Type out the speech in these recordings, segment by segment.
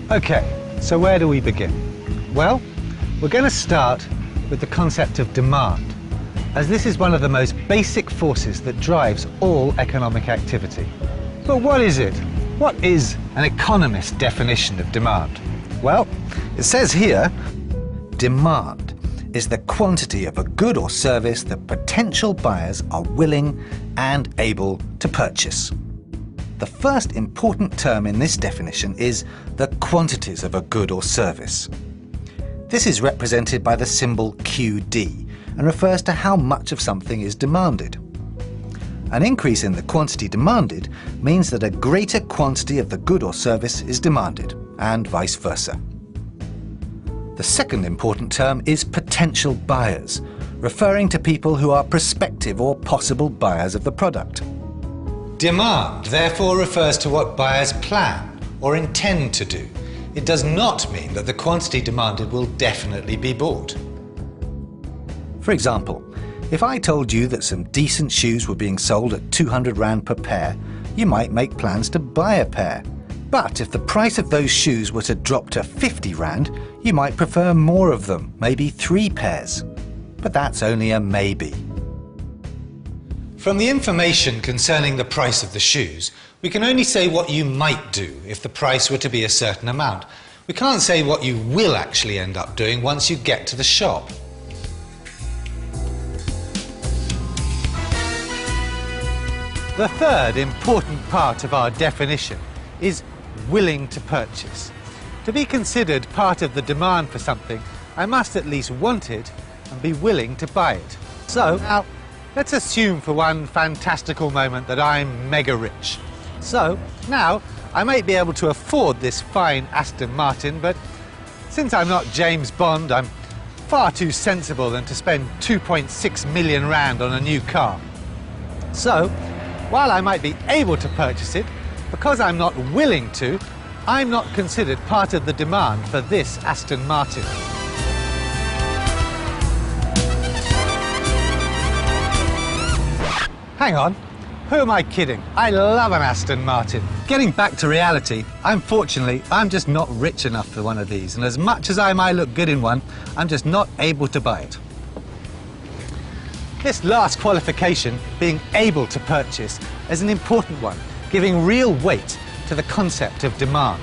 Okay, so where do we begin? Well, we're going to start with the concept of demand, as this is one of the most basic forces that drives all economic activity. But what is it? What is an economist's definition of demand? Well, it says here, demand is the quantity of a good or service that potential buyers are willing and able to purchase. The first important term in this definition is the quantities of a good or service. This is represented by the symbol QD and refers to how much of something is demanded. An increase in the quantity demanded means that a greater quantity of the good or service is demanded, and vice versa. The second important term is potential buyers, referring to people who are prospective or possible buyers of the product. Demand, therefore, refers to what buyers plan or intend to do. It does not mean that the quantity demanded will definitely be bought. For example, if I told you that some decent shoes were being sold at 200 Rand per pair, you might make plans to buy a pair. But if the price of those shoes were to drop to 50 Rand, you might prefer more of them, maybe 3 pairs. But that's only a maybe. From the information concerning the price of the shoes, we can only say what you might do if the price were to be a certain amount. We can't say what you will actually end up doing once you get to the shop. The third important part of our definition is willing to purchase. To be considered part of the demand for something, I must at least want it and be willing to buy it. So, now, let's assume for one fantastical moment that I'm mega rich. So, now, I might be able to afford this fine Aston Martin, but since I'm not James Bond, I'm far too sensible than to spend 2.6 million Rand on a new car. So, while I might be able to purchase it, because I'm not willing to, I'm not considered part of the demand for this Aston Martin. Hang on, who am I kidding? I love an Aston Martin. Getting back to reality, unfortunately, I'm just not rich enough for one of these, and as much as I might look good in one, I'm just not able to buy it. This last qualification, being able to purchase, is an important one, giving real weight to the concept of demand.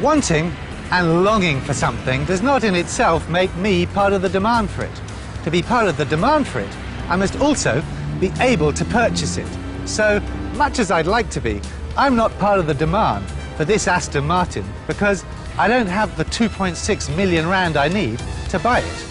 Wanting and longing for something does not in itself make me part of the demand for it. To be part of the demand for it, I must also be able to purchase it. So, much as I'd like to be, I'm not part of the demand for this Aston Martin because I don't have the 2.6 million Rand I need to buy it.